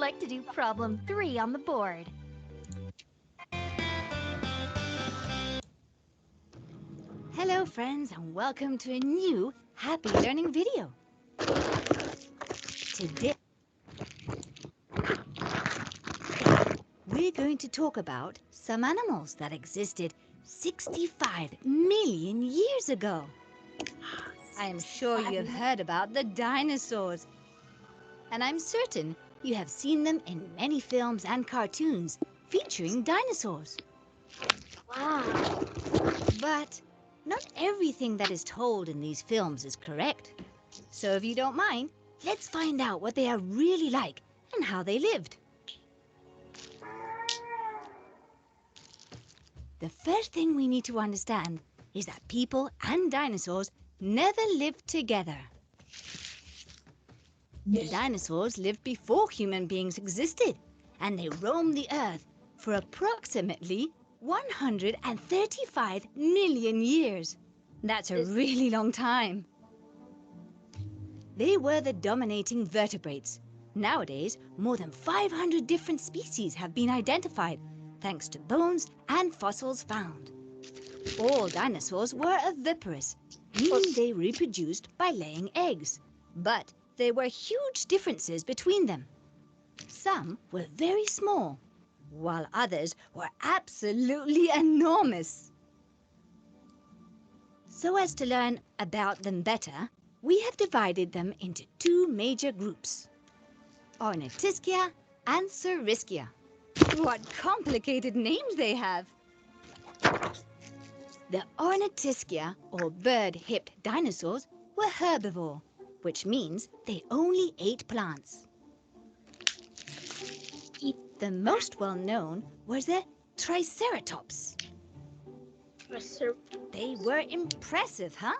like to do problem 3 on the board. Hello friends, and welcome to a new Happy Learning video. Today we're going to talk about some animals that existed 65 million years ago. I am sure you have heard about the dinosaurs, and I'm certain you have seen them in many films and cartoons featuring dinosaurs. Wow. But not everything that is told in these films is correct. So if you don't mind, let's find out what they are really like and how they lived. The first thing we need to understand is that people and dinosaurs never lived together. The dinosaurs lived before human beings existed, and they roamed the earth for approximately 135 million years. That's a really long time. They were the dominating vertebrates. Nowadays, more than 500 different species have been identified, thanks to bones and fossils found. All dinosaurs were oviparous, meaning they reproduced by laying eggs. But there were huge differences between them. Some were very small, while others were absolutely enormous. So as to learn about them better, we have divided them into two major groups, Ornithischia and Saurischia. What complicated names they have! The Ornithischia, or bird-hipped dinosaurs, were herbivore, which means they only ate plants. The most well-known was the Triceratops. They were impressive, huh?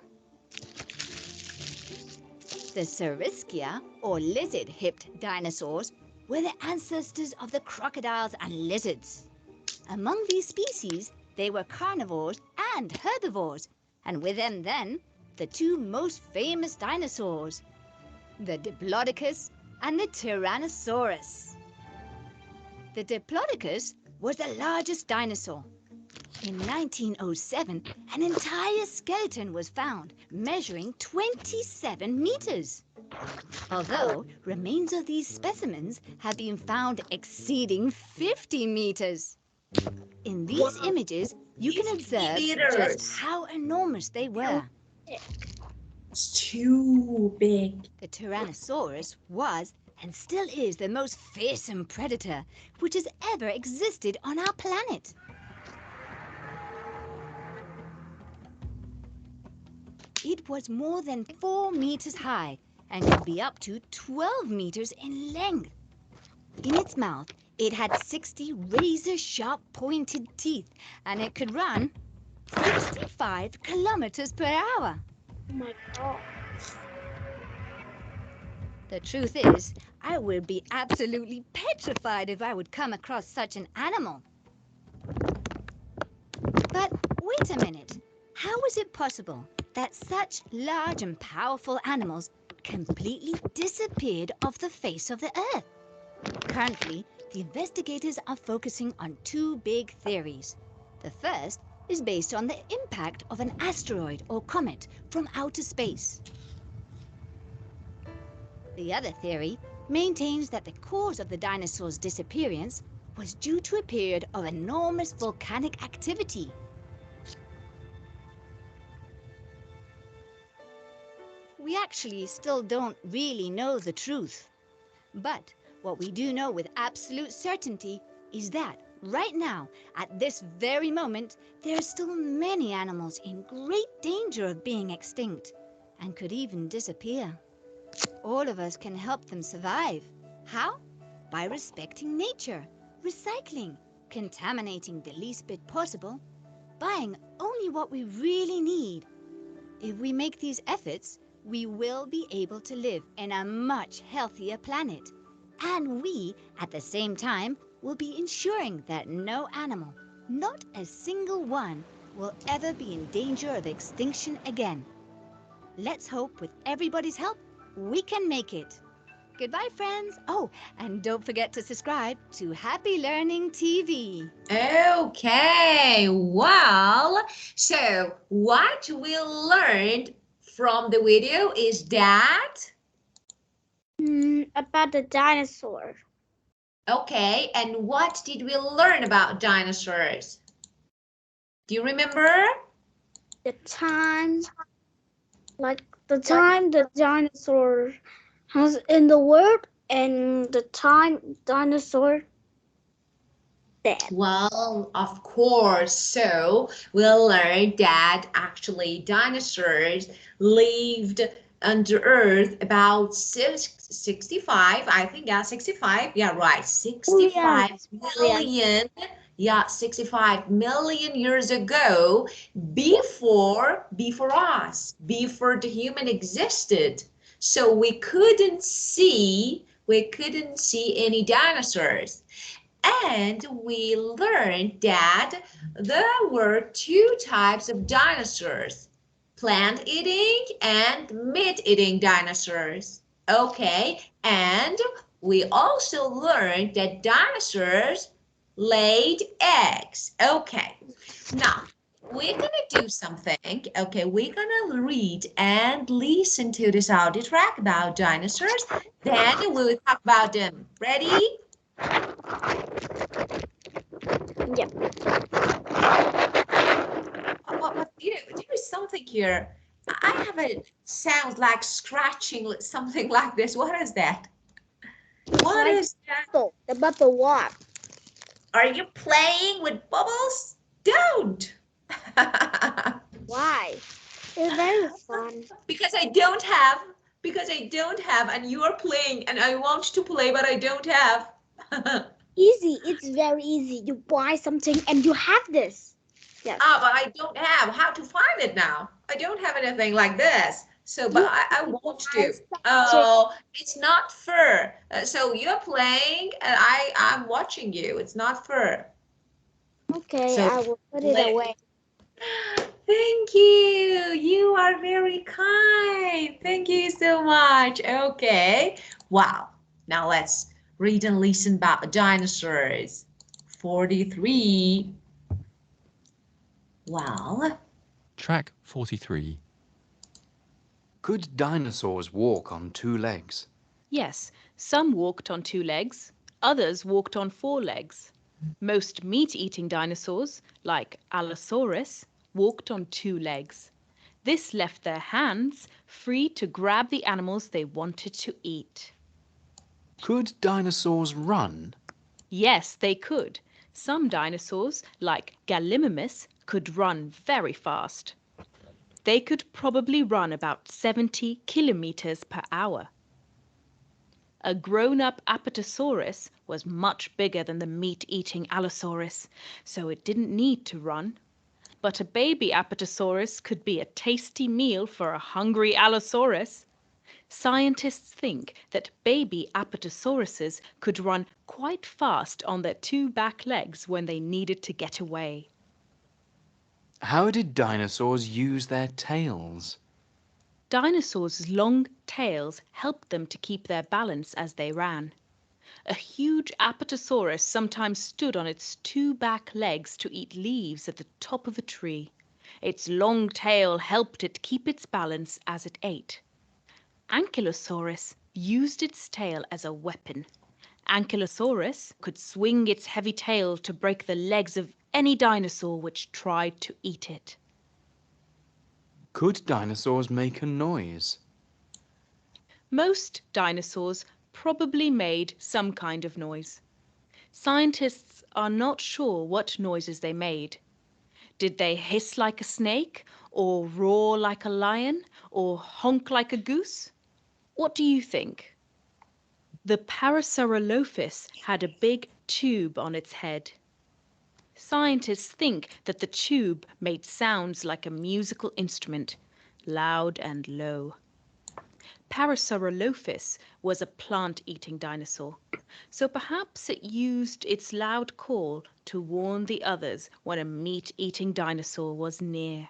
The Saurischia, or lizard-hipped dinosaurs, were the ancestors of the crocodiles and lizards. Among these species, they were carnivores and herbivores, and with them then, the two most famous dinosaurs, the Diplodocus and the Tyrannosaurus. The Diplodocus was the largest dinosaur. In 1907, an entire skeleton was found, measuring 27 meters. Although remains of these specimens have been found exceeding 50 meters. In these images, you can observe just how enormous they were. It's too big. The Tyrannosaurus was and still is the most fearsome predator which has ever existed on our planet. It was more than 4 meters high and could be up to 12 meters in length. In its mouth, it had 60 razor-sharp pointed teeth, and it could run 65 kilometers per hour. Oh my God. The truth is, I would be absolutely petrified if I would come across such an animal. But wait a minute. How is it possible that such large and powerful animals completely disappeared off the face of the Earth? Currently, the investigators are focusing on two big theories. The first is based on the impact of an asteroid or comet from outer space. The other theory maintains that the cause of the dinosaurs' disappearance was due to a period of enormous volcanic activity. We actually still don't really know the truth. But what we do know with absolute certainty is that right now, at this very moment, there are still many animals in great danger of being extinct and could even disappear. All of us can help them survive. How? By respecting nature, recycling, contaminating the least bit possible, buying only what we really need. If we make these efforts, we will be able to live in a much healthier planet. And we, at the same time, will be ensuring that no animal, not a single one, will ever be in danger of extinction again. Let's hope with everybody's help, we can make it. Goodbye, friends. Oh, and don't forget to subscribe to Happy Learning TV. Okay, well, so what we learned from the video is that, About the dinosaur. okay, and what did we learn about dinosaurs? Do you remember? The time, like the time the dinosaur has in the world and the time dinosaur dead. Well, of course. So we learned that actually dinosaurs lived under Earth about 65, I think, yeah, 65. Yeah, right. 65 million. Yeah, 65 million years ago, before us, before the human existed. So we couldn't see any dinosaurs. And we learned that there were two types of dinosaurs, plant-eating and meat-eating dinosaurs. Okay, and we also learned that dinosaurs laid eggs. Okay, now we're gonna do something. Okay, we're gonna read and listen to this audio track about dinosaurs. Then we will talk about them. Ready? Yep. What there is something here. I have a sound like scratching, something like this. What is that? What Like is that? the bubble what? Are you playing with bubbles? Don't. Why? It's very fun. Because I don't have, and you are playing, and I want to play, but I don't have. Easy. It's very easy. You buy something and you have this. Yes. But I don't have. How to find it now? I don't have anything like this. So, but You I want buy to. something. Oh, it's not fair. So you're playing and I'm watching you. It's not fair. Okay, So I will put it let away. Thank you. You are very kind. Thank you so much. Okay. Wow. Now let's read and listen about dinosaurs. 43. Well, Track 43. Could dinosaurs walk on two legs? Yes, some walked on two legs, others walked on four legs. Most meat-eating dinosaurs, like Allosaurus, walked on two legs. This left their hands free to grab the animals they wanted to eat. Could dinosaurs run? Yes, they could. Some dinosaurs, like Gallimimus, could run very fast. They could probably run about 70 kilometers per hour. A grown-up Apatosaurus was much bigger than the meat-eating Allosaurus, so it didn't need to run. But a baby Apatosaurus could be a tasty meal for a hungry Allosaurus. Scientists think that baby Apatosauruses could run quite fast on their two back legs when they needed to get away. How did dinosaurs use their tails? Dinosaurs' long tails helped them to keep their balance as they ran. A huge Apatosaurus sometimes stood on its two back legs to eat leaves at the top of a tree. Its long tail helped it keep its balance as it ate. Ankylosaurus used its tail as a weapon. Ankylosaurus could swing its heavy tail to break the legs of any dinosaur which tried to eat it. Could dinosaurs make a noise? Most dinosaurs probably made some kind of noise. Scientists are not sure what noises they made. Did they hiss like a snake, or roar like a lion, or honk like a goose? What do you think? The Parasaurolophus had a big tube on its head. Scientists think that the tube made sounds like a musical instrument, loud and low. Parasaurolophus was a plant-eating dinosaur, so perhaps it used its loud call to warn the others when a meat-eating dinosaur was near.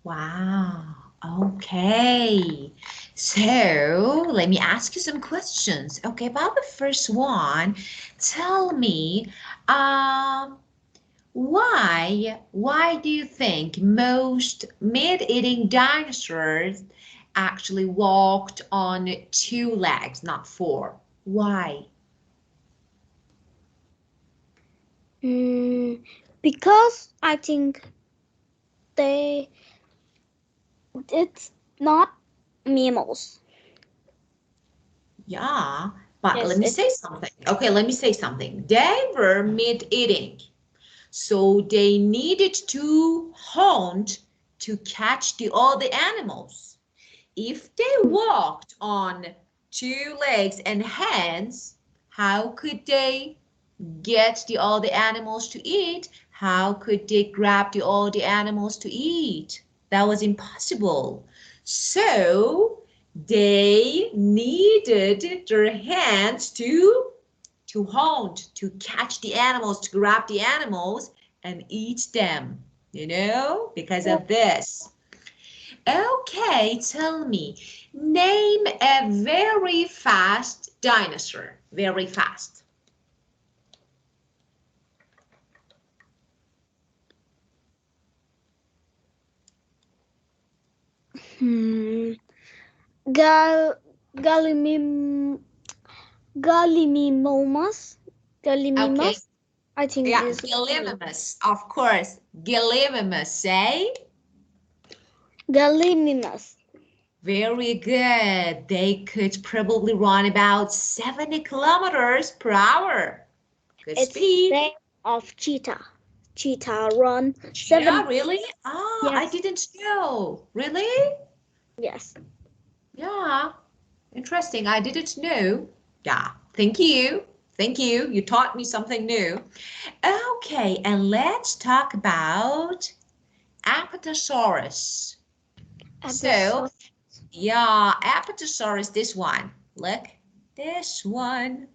wow. Okay, so let me ask you some questions. Okay, about the first one, tell me, why do you think most meat-eating dinosaurs actually walked on 2 legs, not 4? Why? Because I think it's not mammals. Yeah, but Yes, let me say something. Okay, let me say something. They were meat-eating, so they needed to hunt to catch the other animals. If they walked on 2 legs and hands, how could they get the all the animals to eat? How could they grab the all the animals to eat? That was impossible. So they needed their hands to hunt, to catch the animals, to grab the animals and eat them, because of this. Okay, tell me, name a very fast dinosaur. Very fast. Gal Gallimim Gallimimus. Okay, Gallimimus. I think yeah, this Gallimimus, of course. Gallimimus, say. Gallimimus. Very good. They could probably run about 70 kilometers per hour. Good It's speed. same of cheetah. Cheetah run Yeah, 7. really? Ah, I Yes, didn't know. Really? yes. Yeah. Interesting. I didn't know. Yeah. Thank you. Thank you. You taught me something new. Okay, and let's talk about Apatosaurus. So, Episode. yeah, Apatosaurus, this one. Look, this one.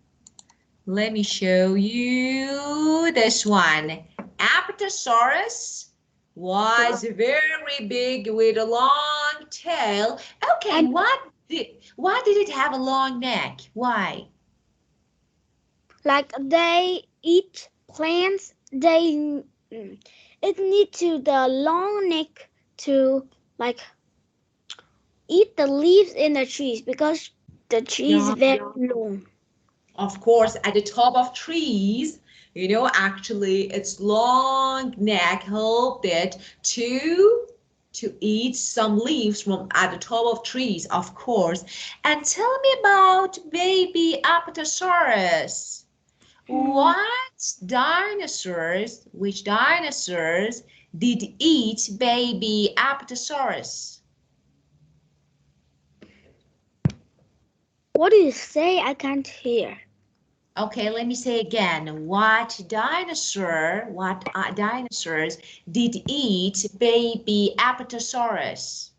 Let me show you this one. Apatosaurus was very big with a long tail. Okay, And why did it have a long neck? Why? like they eat plants, it need to the long neck to like eat the leaves in the trees because the tree is Yeah, very long. of course, at the top of trees, actually its long neck helped it to eat some leaves from at the top of trees, of course. And tell me about baby Apatosaurus. Hmm. Which dinosaurs did eat baby Apatosaurus? What do you say? I can't hear. Okay, let me say again. What dinosaurs did eat baby Apatosaurus?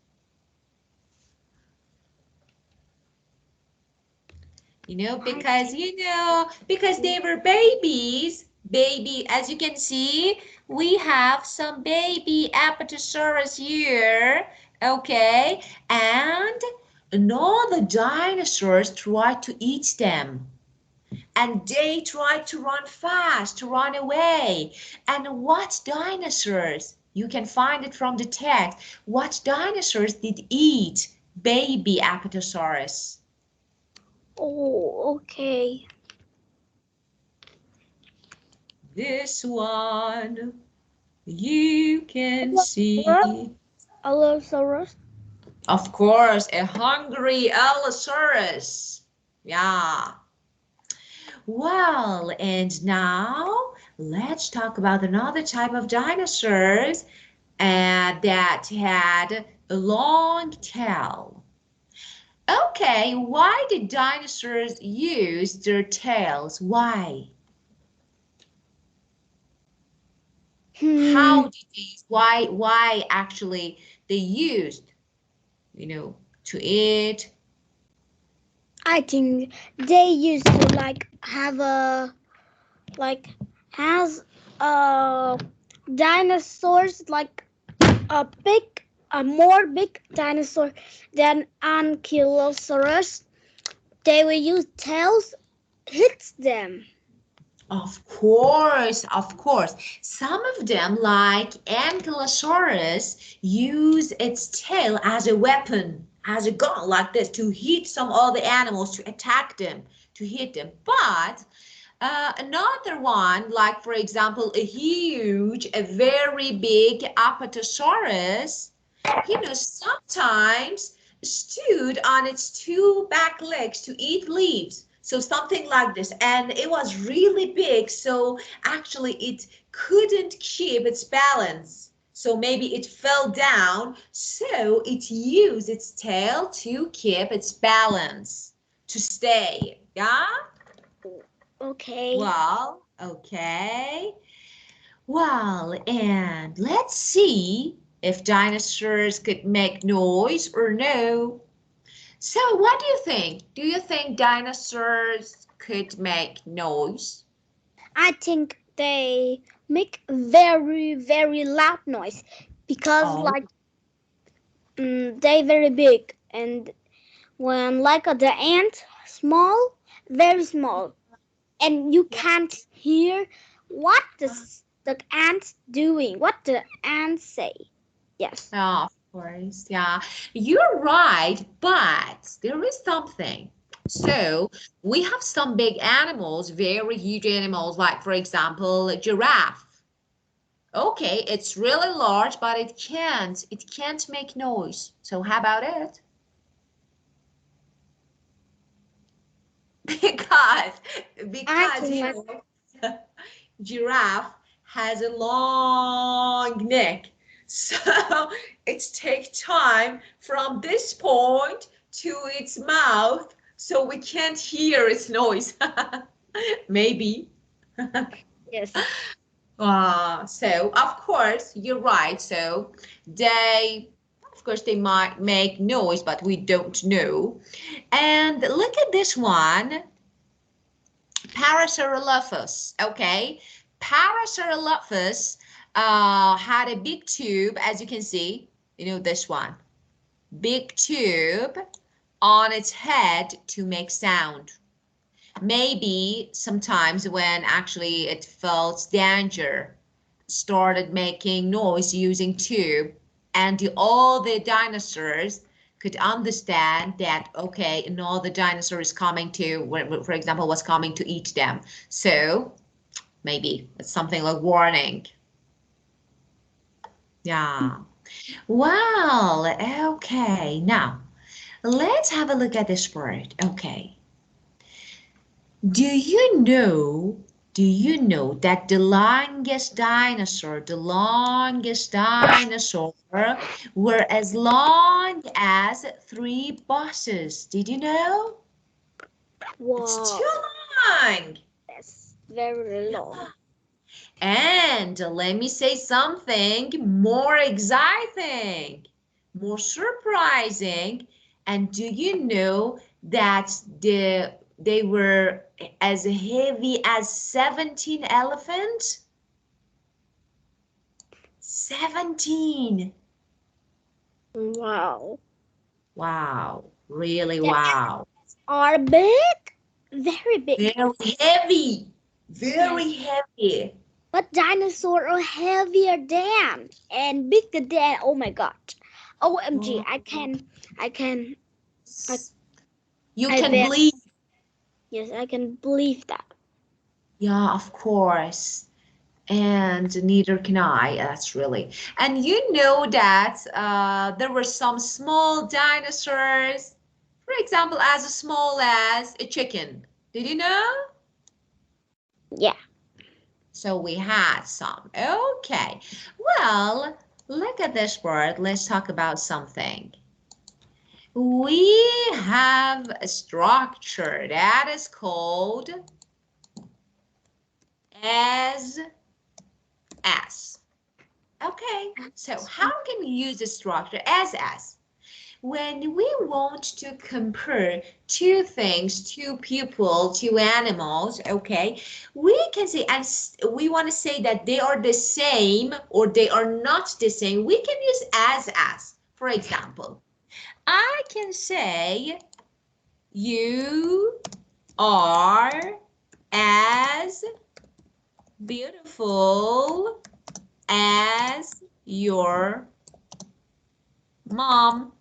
I Because they were babies. Baby, as you can see, we have some baby Apatosaurus here. Okay, and all the dinosaurs tried to eat them. And they tried to run fast, to run away. And what dinosaurs? You can find it from the text. What dinosaurs did eat baby Apatosaurus? Oh, okay. This one you can Allosaurus. see. Allosaurus. Of course, a hungry Allosaurus. Yeah. Well, and now let's talk about another type of dinosaurs that had a long tail. Okay, why did dinosaurs use their tails? Why? Hmm. How did they, why actually they used, to eat? I think they used to like have a like has dinosaurs like a big a more big dinosaur than Ankylosaurus, they will use tails hit them. Of course, of course. Some of them, like Ankylosaurus, use its tail as a weapon, as a gun like this, to hit some other animals, to attack them, to hit them. But another one, like for example, a very big Apatosaurus, sometimes stood on its two back legs to eat leaves. So something like this. And it was really big. So actually it couldn't keep its balance. So maybe it fell down. So it used its tail to keep its balance, to stay. Yeah? Okay. Well, okay. Well, and let's see if dinosaurs could make noise or no. So what do you think? Do you think dinosaurs could make noise? I think they make very, very loud noise because Oh, they very big, and when like the ant small, very small, and you can't hear what the ant doing, what the ant say. Yes. yeah, of course. Yeah, you're right, but there is something. So we have some big animals, very huge animals, like for example, a giraffe. Okay, it's really large, but it can't make noise. So how about it? Because I because think you like know giraffe has a long neck, so it takes time from this point to its mouth, so we can't hear its noise. Maybe. yes. So of course you're right. So they, of course, they might make noise, but we don't know. And look at this one, Parasaurolophus. Okay, Parasaurolophus had a big tube, as you can see. This one, big tube on its head to make sound. Maybe sometimes when actually it felt danger, started making noise using tube, and all the dinosaurs could understand that, okay, another dinosaur is coming to, for example, was coming to eat them. So maybe it's something like warning. Yeah. Well, okay. Now let's have a look at this word. Okay. Do you know that the longest dinosaur were as long as 3 buses? Did you know? It's Wow. too long. That's very long. And let me say something more exciting, more surprising. And do you know that they were as heavy as 17 elephants? 17. Wow. Wow, really The wow. are big, very big. Very heavy, Yes. very heavy. But dinosaurs are heavier than and bigger than. Oh my god. OMG. Oh, I can, I, you I can bet. believe. Yes, I can believe that. Yeah, of course. And neither can I. That's really. And you know that there were some small dinosaurs, for example, as small as a chicken. Did you know? Yeah. So we had some. Okay. Well, look at this word. Let's talk about something. We have a structure that is called as. Okay, so how can we use the structure as? When we want to compare two things, two people, two animals, okay, we can say, and we want to say that they are the same or they are not the same, we can use as. For example, I can say, you are as beautiful as your mom.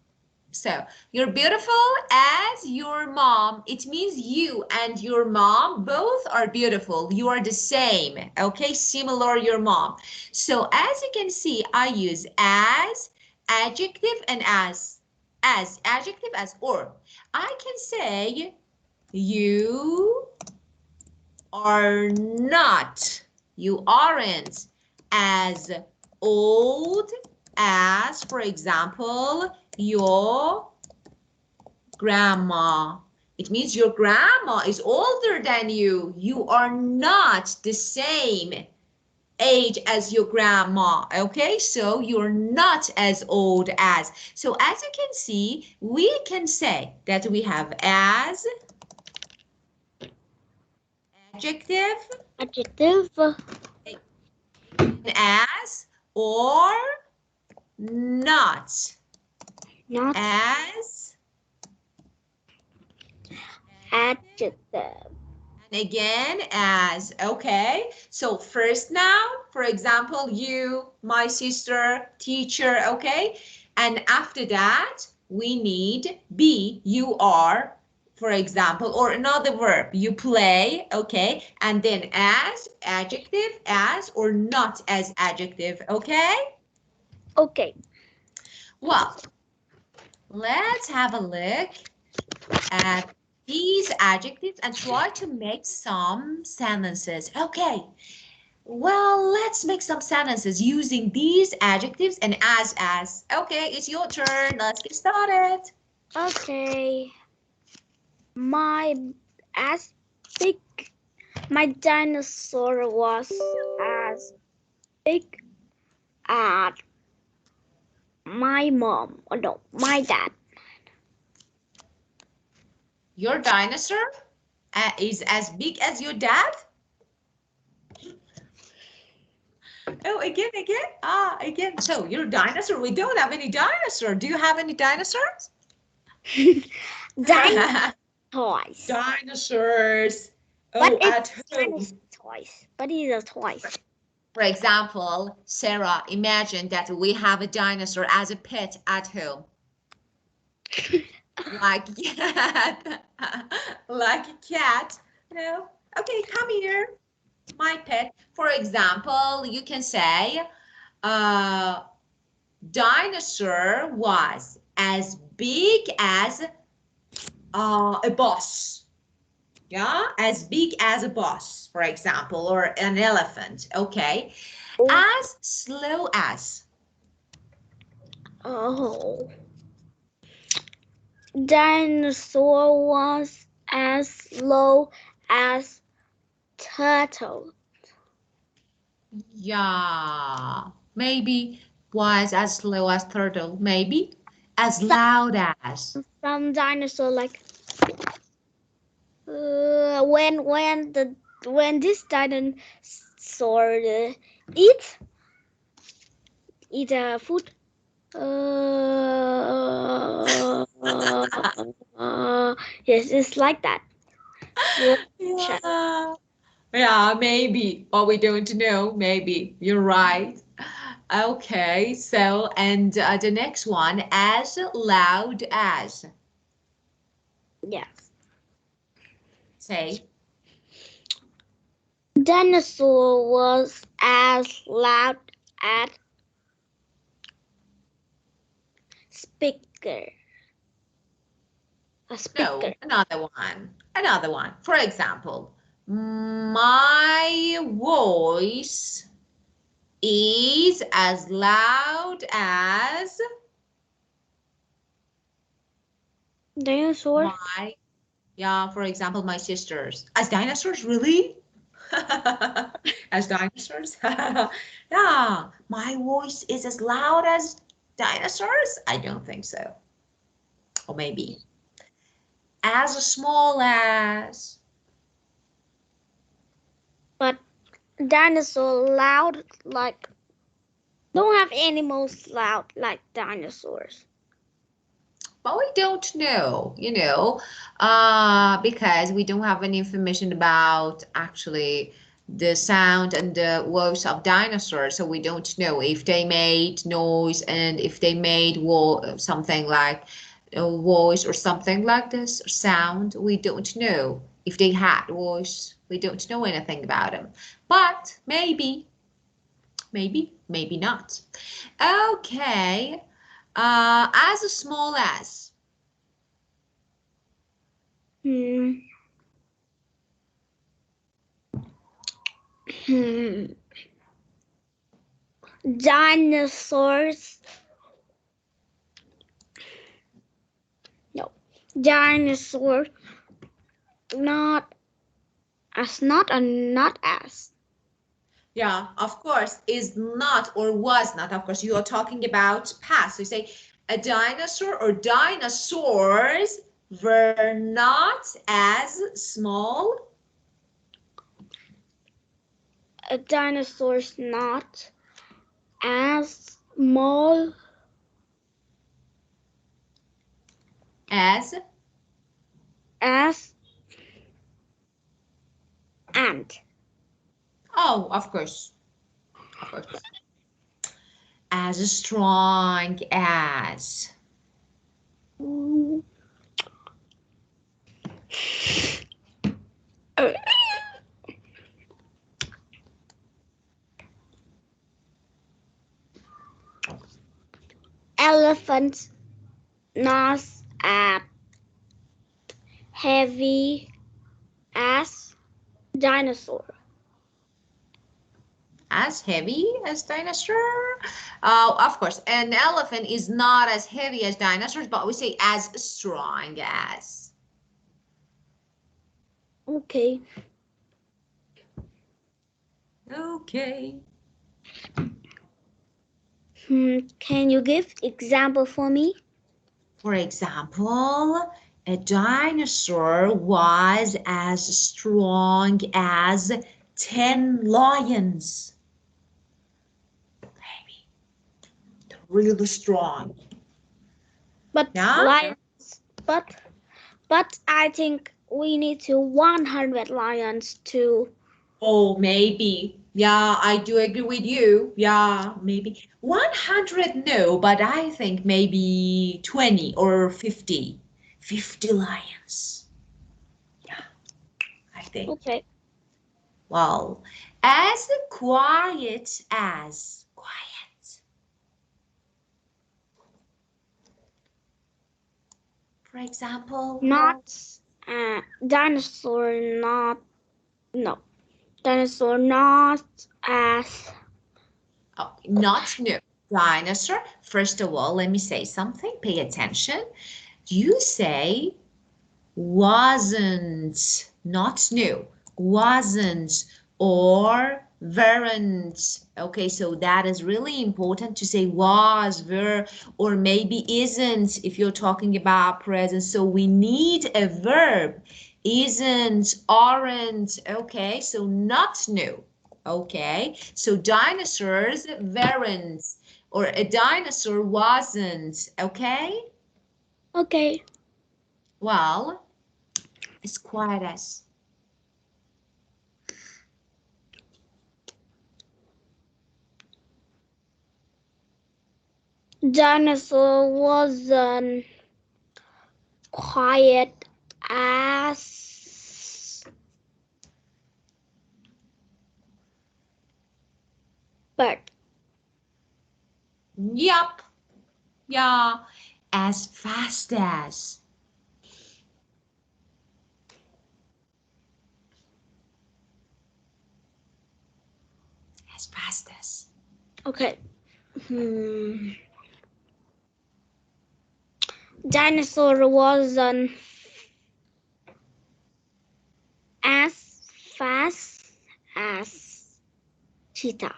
So, you're beautiful as your mom. It means you and your mom both are beautiful. You are the same, okay? Similar your mom. So, as you can see, I use as, adjective, and as. As, adjective, as, or. I can say, you are not, you aren't as old as, for example, your grandma. It means your grandma is older than you. You are not the same age as your grandma. Okay, so you're not as old as. So as you can see, we can say that we have as, adjective, Adjective. as, or not Not as, adjective. and again as. Okay, so first noun, for example, you, my sister, teacher. Okay, and after that we need be, you are, for example, or another verb, you play. Okay, and then as, adjective, as, or not as, adjective. Okay, Okay. well, let's have a look at these adjectives and try to make some sentences. Okay, well, let's make some sentences using these adjectives and as. Okay, it's your turn. Let's get started. Okay. My as big. My dinosaur was as big as my mom. Oh no, my dad. Your dinosaur is as big as your dad? Oh, again. Again. So your dinosaur, we don't have any dinosaur. Do you have any dinosaurs? Dinosaur toys. Dinosaurs. What Oh, is at home. dinosaur toys? What is a toys? For example, Sarah, imagine that we have a dinosaur as a pet at home. Like cat, like a cat. No. Okay, come here, my pet. For example, you can say, dinosaur was as big as a bus. Yeah, as big as a bus, for example, or an elephant. Okay, as slow as. Oh. Dinosaur was as slow as turtle. Yeah, maybe was as slow as turtle. Maybe as loud as. Some dinosaur like when this dinosaur eat food. Yes, it's like that. Yeah. Yeah, maybe, but we don't know. Maybe you're right. Okay, so and the next one, as loud as. Yes. Say, Dinosaur was as loud as speaker. A speaker. no, another one. Another one. For example, my voice is as loud as Dinosaur. my, yeah, for example, my sisters. As dinosaurs, really? As dinosaurs? Yeah, my voice is as loud as dinosaurs? I don't think so. Or maybe as small as. But dinosaur loud like don't have animals loud like dinosaurs. but we don't know, because we don't have any information about actually the sound and the voice of dinosaurs. So we don't know if they made noise and if they made something like a voice or something like this, or sound. We don't know if they had voice. We don't know anything about them, but maybe not. Okay, as small as. Hmm. Hmm. Dinosaurs. No. Dinosaur. Not not as. Yeah, of course, is not or was not. Of course, you are talking about past. So you say a dinosaur or dinosaurs were not as small. A dinosaur's not as small As as ant. oh, of course, of course. As strong as. Elephant not as heavy as dinosaur. As heavy as dinosaur? Of course, an elephant is not as heavy as dinosaurs, but we say as strong as. Okay. Okay. Can you give example for me? For example, a dinosaur was as strong as 10 lions. Maybe. They're really strong. But Yeah? lions. But I think we need to 100 lions to. Oh, maybe. Yeah, I do agree with you. Yeah, maybe. 100, no, but I think maybe 20 or 50. 50 lions. Yeah, I think. Okay. Well, as quiet as. Quiet. For example. Not dinosaur. Not no. Dinosaur not as. Oh, not no. Dinosaur. First of all, let me say something. Pay attention. You say wasn't, not new, wasn't or weren't. Okay, so that is really important to say was, were, or maybe isn't if you're talking about present. So we need a verb. Isn't, aren't. Okay, so not new. Okay, so dinosaurs weren't, or a dinosaur wasn't. Okay, Okay. well, as quiet as. Dinosaur wasn't quiet as bird. Yup. Yeah. As fast as. As fast as. Okay. Dinosaur wasn't as fast as cheetah.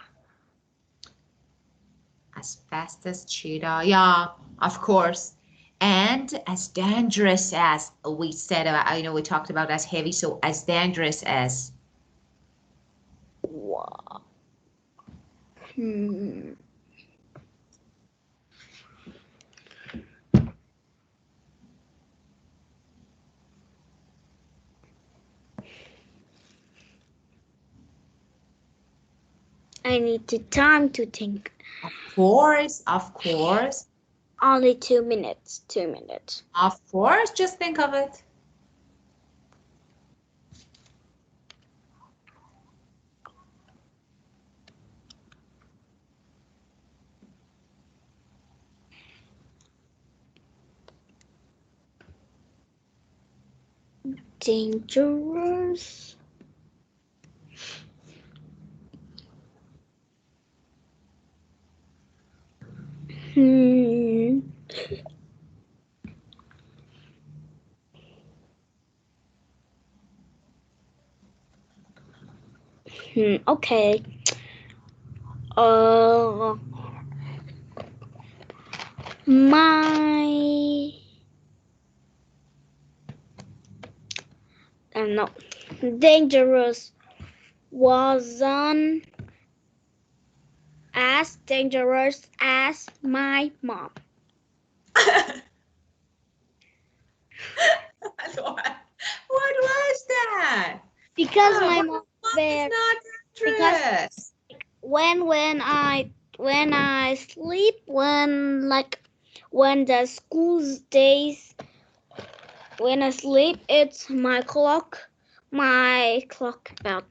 As fast as cheetah. Yeah, of course. And as dangerous as we said about, we talked about as heavy, so as dangerous as. Wow. Hmm. I need the time to think. Of course, of course, Only 2 minutes. 2 minutes. of course. Just think of it. Dangerous. Hmm. Okay. Uh, my. I don't know. Dangerous wasn't as dangerous as my mom. What was that? Because my What mom is very not because dangerous? when I sleep when the school days when I sleep it's my clock about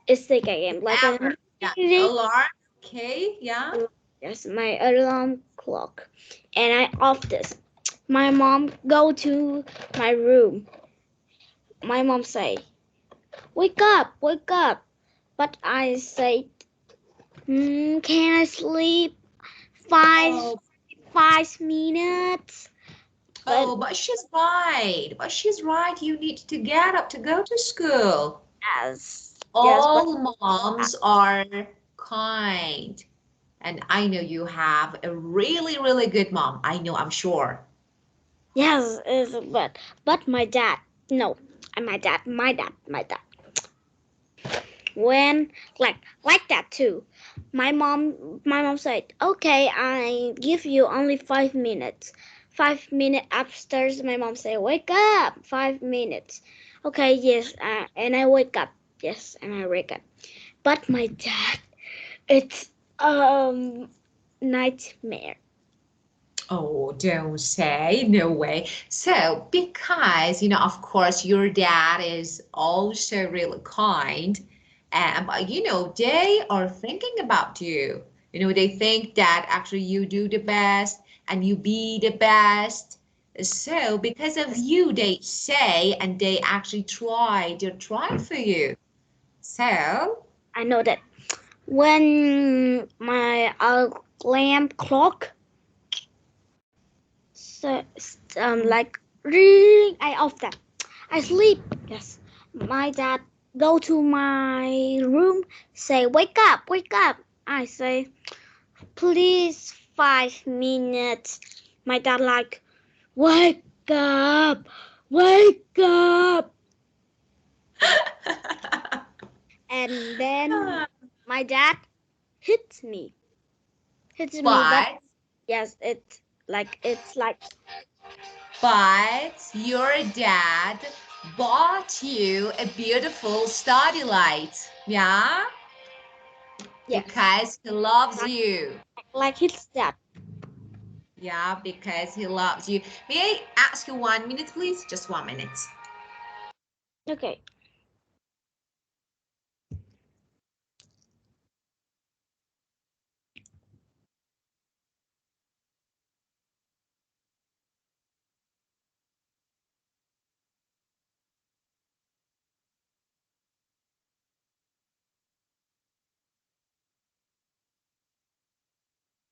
is 6 a.m. like Ever. Yeah. a Alarm. Okay. Yeah. yes my alarm clock and I off this. My mom go to my room. My mom say, wake up. But I say, can I sleep five Oh, 5 minutes? But oh, but she's right. But she's right. You need to get up to go to school. yes, but All moms are kind. And I know you have a really, really good mom. I know, I'm sure. yes, but my dad, no, my dad. When like that too. My mom said, okay, I give you only 5 minutes. 5 minutes upstairs. My mom said, wake up. 5 minutes. Okay, yes, and I wake up. Yes, and I wake up. But my dad, it's nightmare. Oh, don't say, no way. So, because, of course, your dad is also really kind, but, they are thinking about you. They think that actually you do the best and you be the best. So, because of you, they say, and they actually try, they're trying for you. So, I know that when my alarm clock like ring, I off that. I sleep. Yes. My dad go to my room, say, wake up. I say, please 5 minutes. My dad like, wake up, wake up. And then my dad hits me. But but yes, it's like But your dad bought you a beautiful study light, yeah? yes, Because he loves like you. like his dad. Yeah, because he loves you. May I ask you 1 minute, please? Just 1 minute. Okay.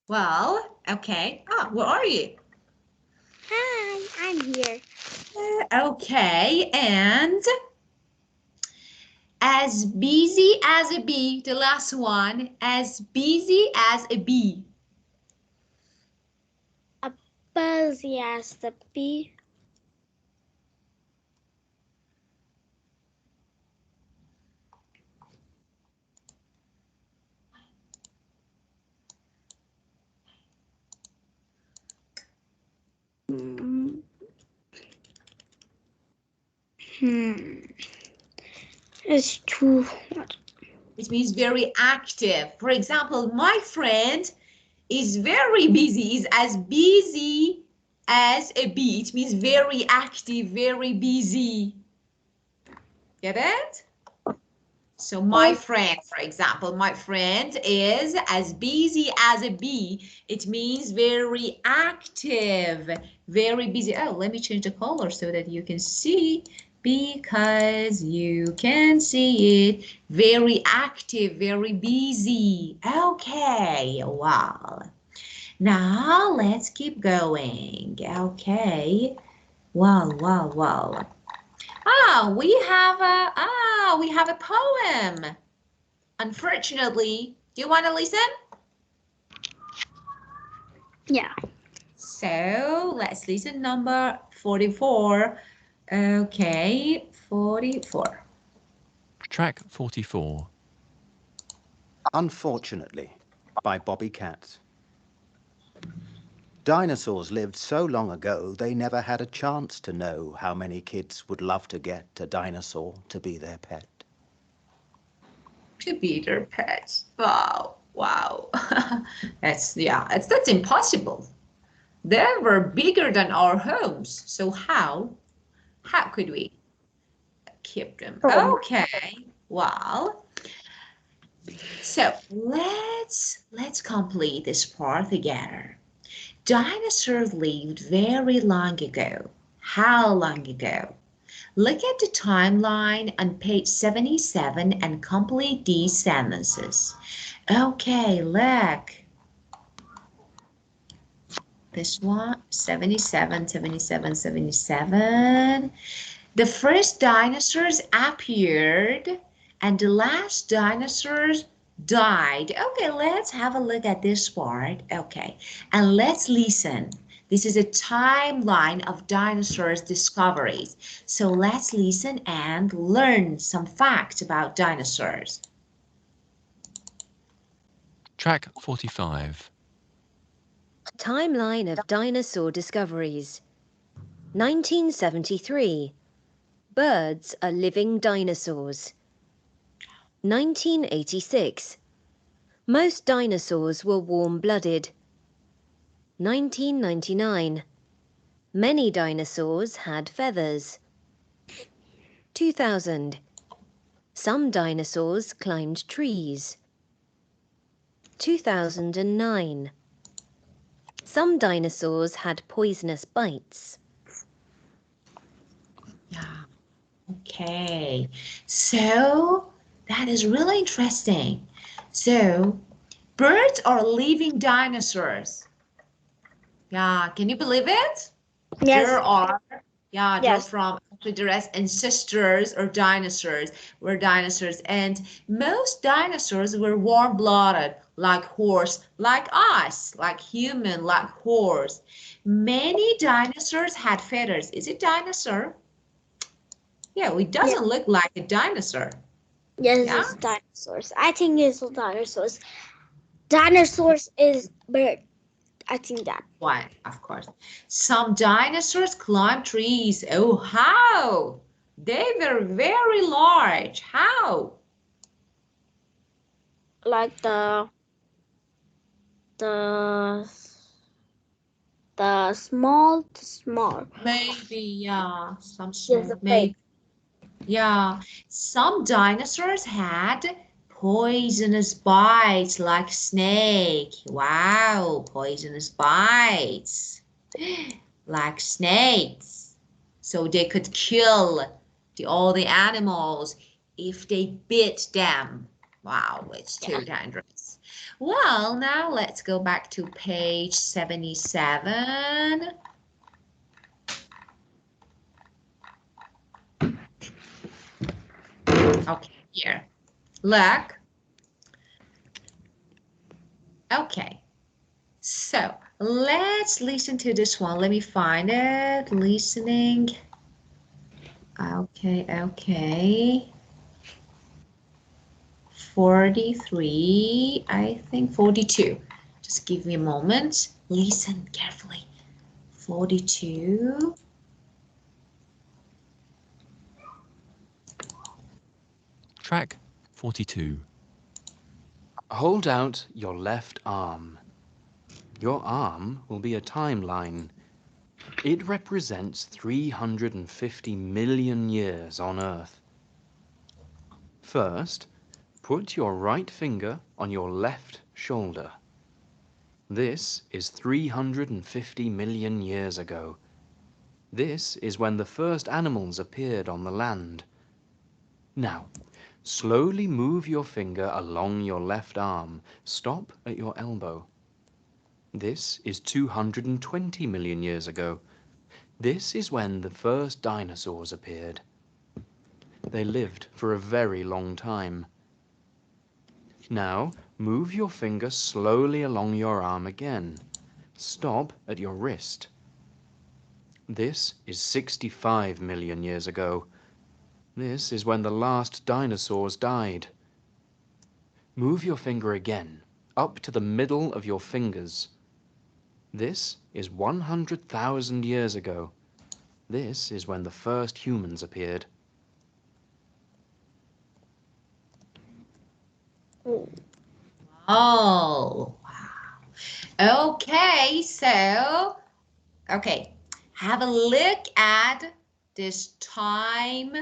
Well, okay. Where are you? Hi, I'm here. Okay, and as busy as a bee, the last one, as busy as a bee. A busy as the bee. Mm, Hmm. It's too much. It means very active. For example, my friend is very busy, is as busy as a bee. It means very active, very busy. Get it? So my friend, for example, my friend is as busy as a bee. It means very active, very busy. Oh, let me change the color so that you can see, because you can see it. Very active, very busy. Okay, wow. Now let's keep going. Okay. Wow. We have a poem. Unfortunately, do you want to listen? Yeah. So let's listen number 44. Okay, 44. Track 44. Unfortunately, by Bobby Katz. Dinosaurs lived so long ago, they never had a chance to know how many kids would love to get a dinosaur to be their pet. To be their pets. Wow. That's impossible. They were bigger than our homes. So how could we keep them? Okay. Well, so let's complete this part together. Dinosaurs lived very long ago. How long ago? Look at the timeline on page 77 and complete these sentences. Okay, look. This one, 77. The first dinosaurs appeared and the last dinosaurs died. Okay, let's have a look at this part. Okay, and let's listen. This is a timeline of dinosaurs' discoveries. So let's listen and learn some facts about dinosaurs. Track 45. Timeline of dinosaur discoveries. 1973. Birds are living dinosaurs. 1986. Most dinosaurs were warm-blooded. 1999. Many dinosaurs had feathers. 2000. Some dinosaurs climbed trees. 2009. Some dinosaurs had poisonous bites. Yeah, okay. So that is really interesting. So birds are living dinosaurs. Yeah, can you believe it? Yes. They're from the ancestors or dinosaurs were dinosaurs, and most dinosaurs were warm-blooded, like horse, like us, like human, like horse. Many dinosaurs had feathers. Is it dinosaur? Yeah, it doesn't look like a dinosaur. Yes, Yeah? it's dinosaurs. I think it's dinosaurs. Dinosaurs is bird. I think that. Why? Of course. Some dinosaurs climbed trees. Oh, how? They were very large. How? Like the small. Maybe, yeah. Some Yes, the small, big. maybe. Yeah. Some dinosaurs had poisonous bites like snake. Wow, poisonous bites. Like snakes. So they could kill all the animals if they bit them. Wow, it's too dangerous. Well, now let's go back to page 77. Okay, here. Look. Okay. So let's listen to this one. Let me find it. Listening. Okay. 43, I think 42. Just give me a moment. Listen carefully. 42. Track 42. Hold out your left arm. Your arm will be a timeline. It represents 350 million years on Earth. First, put your right finger on your left shoulder. This is 350 million years ago. This is when the first animals appeared on the land. Now, slowly move your finger along your left arm. Stop at your elbow. This is 220 million years ago. This is when the first dinosaurs appeared. They lived for a very long time. Now, move your finger slowly along your arm again. Stop at your wrist. This is 65 million years ago. This is when the last dinosaurs died. Move your finger again, up to the middle of your fingers. This is 100,000 years ago. This is when the first humans appeared. Oh, wow. Okay, so, okay, have a look at this time,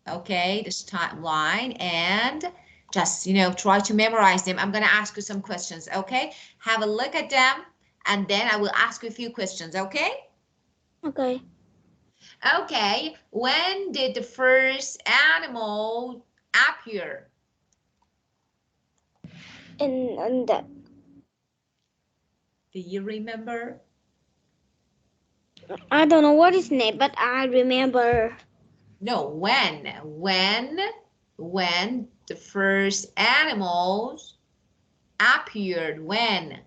okay, this timeline, and just, try to memorize them. I'm going to ask you some questions, okay? Have a look at them, and then I will ask you a few questions, okay? Okay. Okay, when did the first animal appear? In the Do you remember? I don't know what is name, but I remember No, when the first animals appeared, when?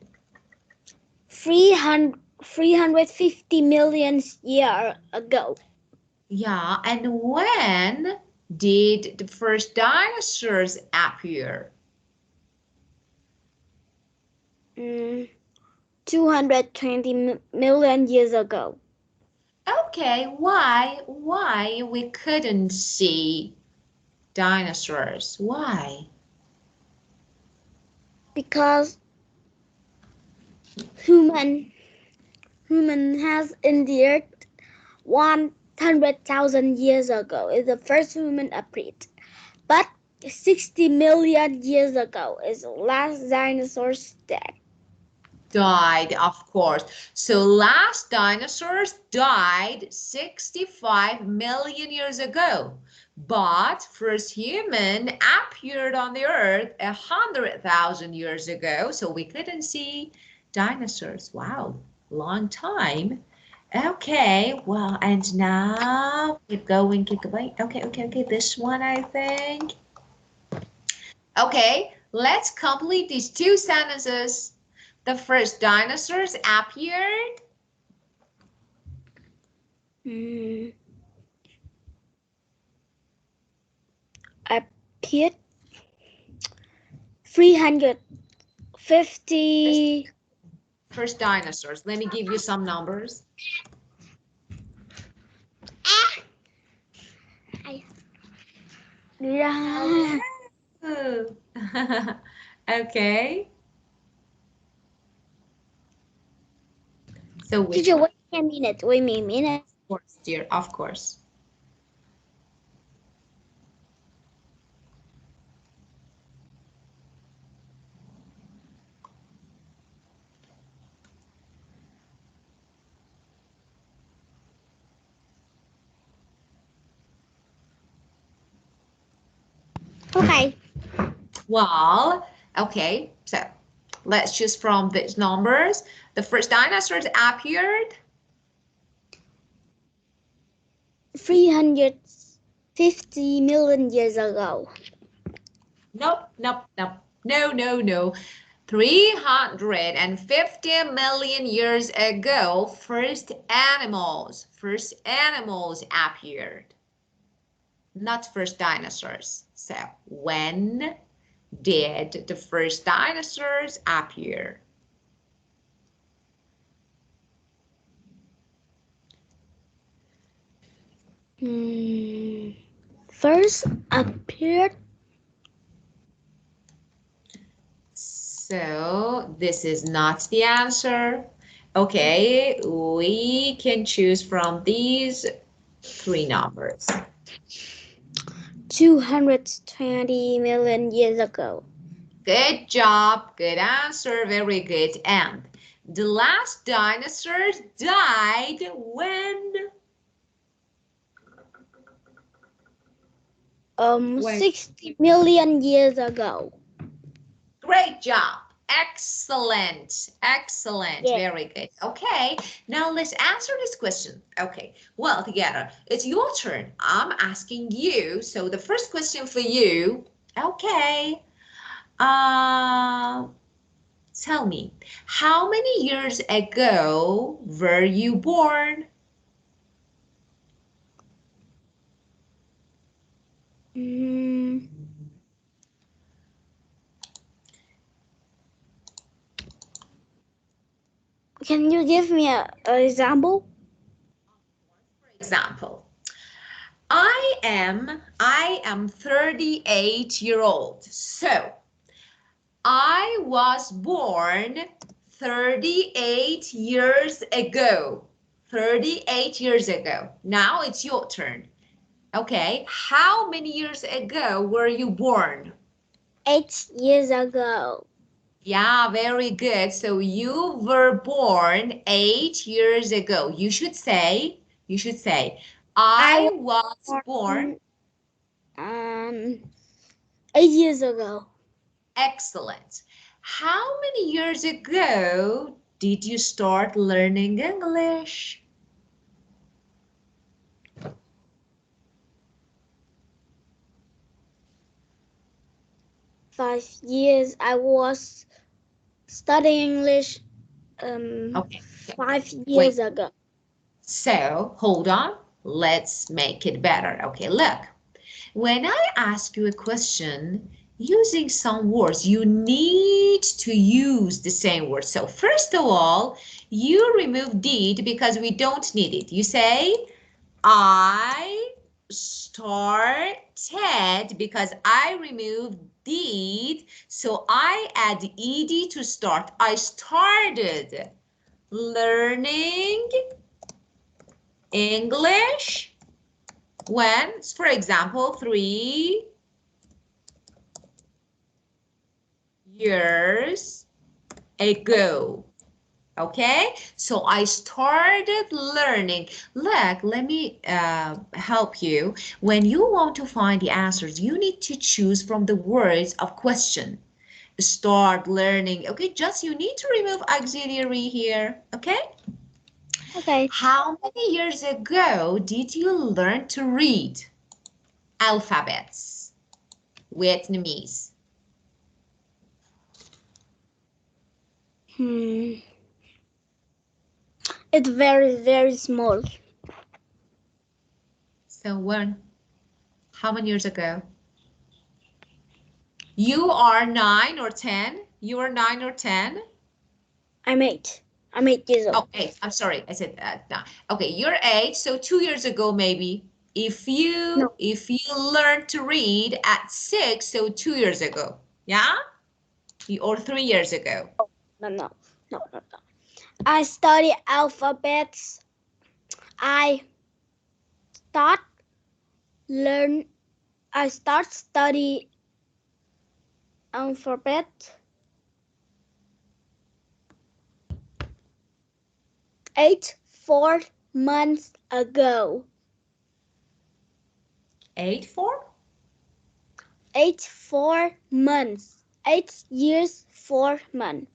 350 million years ago. Yeah, and when did the first dinosaurs appear? 220 million years ago. Okay, why we couldn't see dinosaurs? Why? Because human has endured 100,000 years ago is the first human appeared, but 60 million years ago is the last dinosaurs dead. Died, of course. So last dinosaurs died 65 million years ago. But first human appeared on the earth 100,000 years ago. So we couldn't see dinosaurs. Wow, long time. Okay, well, and now keep going. Okay. This one, I think. Okay, let's complete these two sentences. The first dinosaurs appeared. Appeared 350. First dinosaurs. Let me give you some numbers. Yeah. Okay. So which Teacher, wait a minute. Wait a minute. Of course, dear, of course. Okay. Well, okay, so let's choose from these numbers. The first dinosaurs appeared 350 million years ago. Nope. No. 350 million years ago, first animals appeared. Not first dinosaurs. So, when did the first dinosaurs appear? First appeared So this is not the answer. Okay, we can choose from these three numbers. 220 million years ago. Good job, good answer, very good. And the last dinosaurs died when? 60 million years ago. Great job. Excellent. Excellent. Yeah. Very good. Okay, now let's answer this question. Okay, well, together, it's your turn. I'm asking you. So the first question for you. Okay. Tell me, how many years ago were you born? Can you give me an example? For example, I am 38-year-old. So I was born 38 years ago. 38 years ago. Now it's your turn. Okay, how many years ago were you born? 8 years ago. Yeah, very good. So you were born 8 years ago. You should say, I was born. 8 years ago. Excellent. How many years ago did you start learning English? 5 years. I was studying English Okay. 5 years ago. So, hold on. Let's make it better. Okay, look. When I ask you a question using some words, you need to use the same word. So, first of all, you remove did because we don't need it. You say, I started because I removed did, so I add ed to start. I started learning English when, for example, 3 years ago. Okay, so I started learning. Look, let me help you. When you want to find the answers, you need to choose from the words of question. Start learning. Okay, just you need to remove auxiliary here. Okay. Okay. How many years ago did you learn to read alphabets? Vietnamese. It's very, very small. So when? How many years ago? You are 9 or 10? You are 9 or 10? I'm 8. I'm 8 years old. Oh, 8. I'm sorry. I said no. Okay, you're 8. So 2 years ago, maybe. If you learned to read at 6, so 2 years ago. Yeah? Or 3 years ago. No. I study alphabets. I start study alphabet 4 months ago. 4? 4 months. 8 years, 4 months.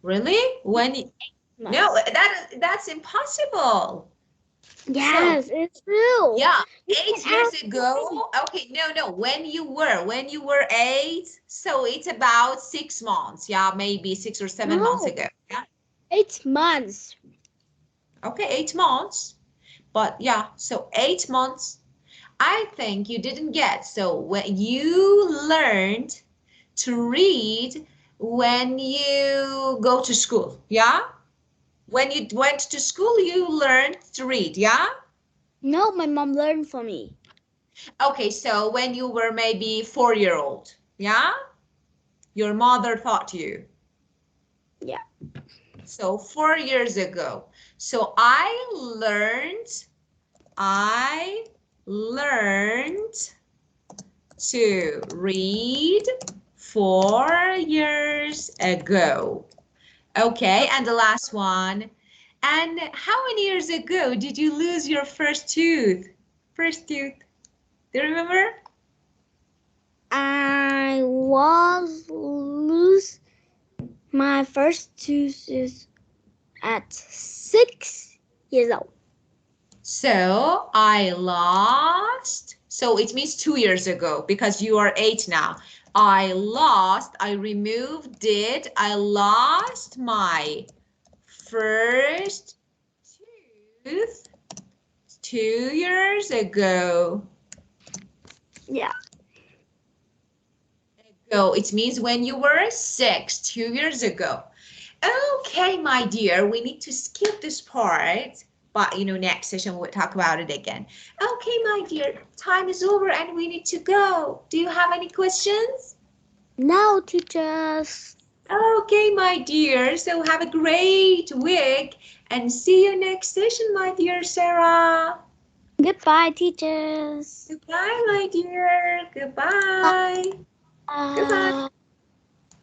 Really? No, that's impossible. Yes, So, it's true. Yeah, 8 years ago. Okay, no. When you were 8, so it's about 6 months. Yeah, maybe 6 or 7 months ago. Yeah. 8 months. Okay, 8 months. But yeah, so 8 months. I think you didn't get. So when you learned to read when you go to school. Yeah. When you went to school, you learned to read. Yeah. No, my mom learned for me. Okay, so when you were maybe 4-year-old, yeah? Your mother taught you. Yeah. So 4 years ago. So I learned to read 4 years ago. Okay, and the last one. And how many years ago did you lose your first tooth? First tooth. Do you remember? I was lose my first tooth at 6 years old. So I lost. So it means 2 years ago because you are 8 now. I removed it. I lost my first tooth 2 years ago. Yeah. It means when you were 6, 2 years ago. Okay, my dear, we need to skip this part. But, next session we'll talk about it again. Okay, my dear, time is over and we need to go. Do you have any questions? No, teachers. Okay, my dear, so have a great week and see you next session, my dear Sarah. Goodbye, teachers. Goodbye, my dear. Goodbye. Goodbye.